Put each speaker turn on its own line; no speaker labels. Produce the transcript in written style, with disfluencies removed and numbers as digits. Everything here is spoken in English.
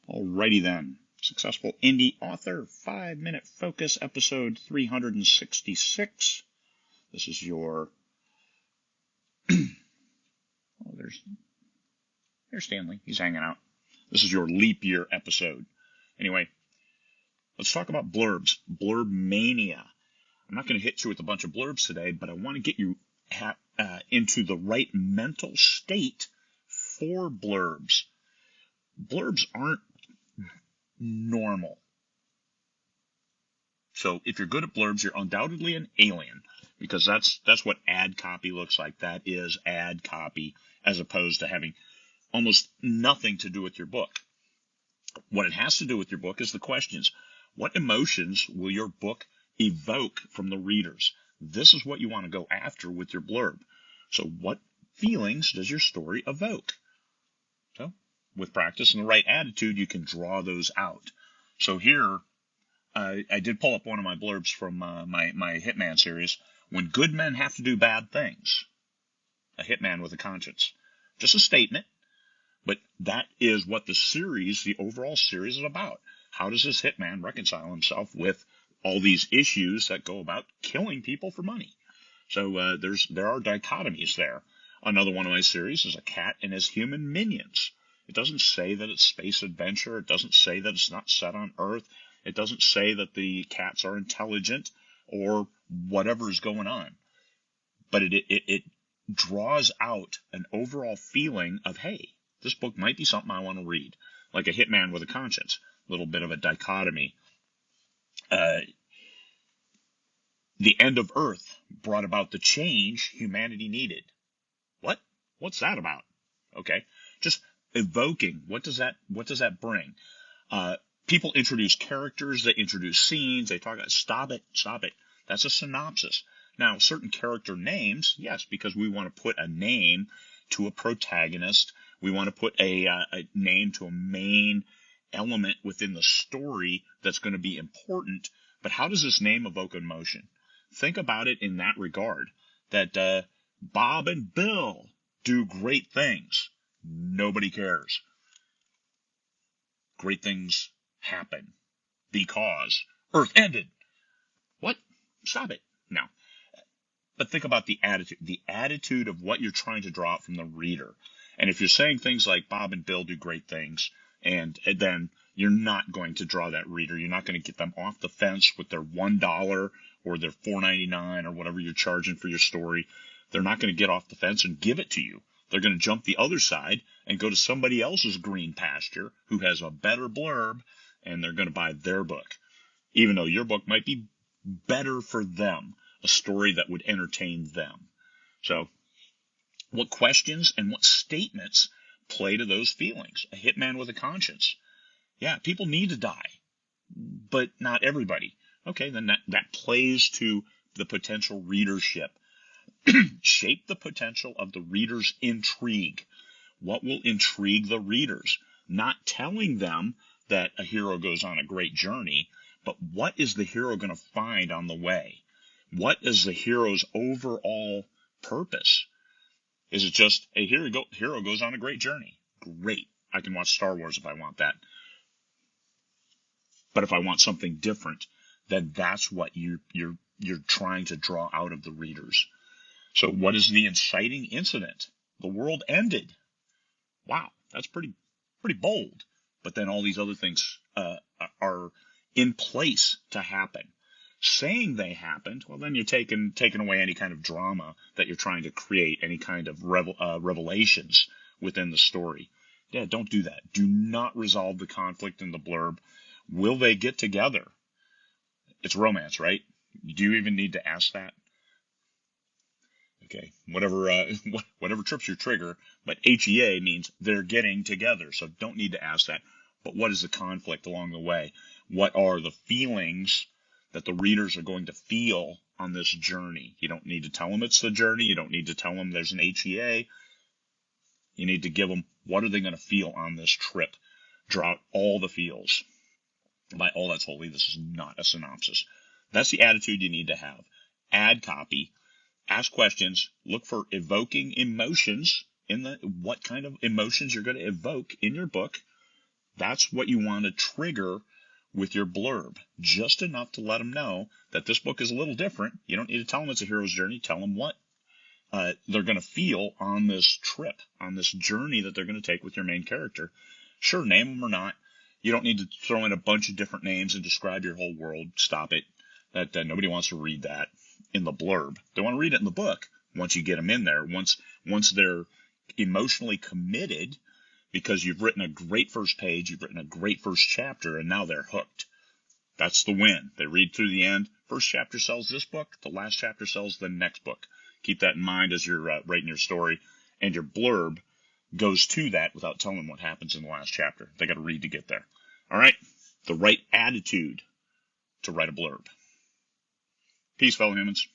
Alrighty then. Successful Indie Author 5-Minute Focus, episode 366. This is your... oh, there's Stanley. He's hanging out. This is your leap year episode. Anyway, let's talk about blurbs. Blurb Mania. I'm not going to hit you with a bunch of blurbs today, but I want to get you into the right mental state for blurbs. Blurbs aren't normal. So if you're good at blurbs, you're undoubtedly an alien, because that's what ad copy looks like. That is ad copy, as opposed to having almost nothing to do with your book. What it has to do with your book is the questions. What emotions will your book evoke from the readers? This is what you want to go after with your blurb. So what feelings does your story evoke? So with practice and the right attitude, you can draw those out. So here, I did pull up one of my blurbs from my Hitman series. When good men have to do bad things. A hitman with a conscience. Just a statement, but that is what the series, the overall series, is about. How does this hitman reconcile himself with all these issues that go about killing people for money? So there are dichotomies there. Another one of my series is a cat and his human minions. It doesn't say that it's space adventure. It doesn't say that it's not set on Earth. It doesn't say that the cats are intelligent or whatever is going on. But it draws out an overall feeling of, hey, this book might be something I want to read. Like a hitman with a conscience. A little bit of a dichotomy. The end of Earth brought about the change humanity needed. What? What's that about? Okay. Just evoking. What does that bring? People introduce characters. They introduce scenes. They talk about, stop it. That's a synopsis. Now, certain character names, yes, because we want to put a name to a protagonist. We want to put a name to a main element within the story that's going to be important. But how does this name evoke emotion? Think about it in that regard, that Bob and Bill do great things. Nobody cares. Great things happen because Earth ended. What? Stop it. No. But think about the attitude of what you're trying to draw out from the reader. And if you're saying things like Bob and Bill do great things, and then you're not going to draw that reader. You're not going to get them off the fence with their $1 or their $4.99 or whatever you're charging for your story. They're not going to get off the fence and give it to you. They're going to jump the other side and go to somebody else's green pasture who has a better blurb, and they're going to buy their book, even though your book might be better for them, a story that would entertain them. So what questions and what statements play to those feelings? A hitman with a conscience. Yeah, people need to die, but not everybody. Okay, then that plays to the potential readership. Shape the potential of the reader's intrigue. What will intrigue the readers? Not telling them that a hero goes on a great journey, but what is the hero going to find on the way? What is the hero's overall purpose? Is it just a hero goes on a great journey? Great. I can watch Star Wars if I want that. But if I want something different, then that's what you're trying to draw out of the readers. So what is the inciting incident? The world ended. Wow, that's pretty bold. But then all these other things are in place to happen. Saying they happened, well, then you're taking away any kind of drama that you're trying to create, any kind of revelations within the story. Yeah, don't do that. Do not resolve the conflict in the blurb. Will they get together? It's romance, right? Do you even need to ask that? Okay, whatever trips your trigger, but HEA means they're getting together, so don't need to ask that. But what is the conflict along the way? What are the feelings that the readers are going to feel on this journey? You don't need to tell them it's the journey. You don't need to tell them there's an HEA. You need to give them what are they going to feel on this trip. Draw out all the feels. By all that's holy, this is not a synopsis. That's the attitude you need to have. Add copy. Ask questions. Look for evoking emotions. What kind of emotions you're going to evoke in your book. That's what you want to trigger with your blurb, just enough to let them know that this book is a little different. You don't need to tell them it's a hero's journey. Tell them what they're going to feel on this trip, on this journey that they're going to take with your main character. Sure, name them or not. You don't need to throw in a bunch of different names and describe your whole world. Stop it. That nobody wants to read that in the blurb. They want to read it in the book once you get them in there. Once they're emotionally committed, because you've written a great first page, you've written a great first chapter, and now they're hooked. That's the win. They read through the end. First chapter sells this book. The last chapter sells the next book. Keep that in mind as you're writing your story. And your blurb goes to that without telling them what happens in the last chapter. They got to read to get there. All right? The right attitude to write a blurb. Peace, fellow humans.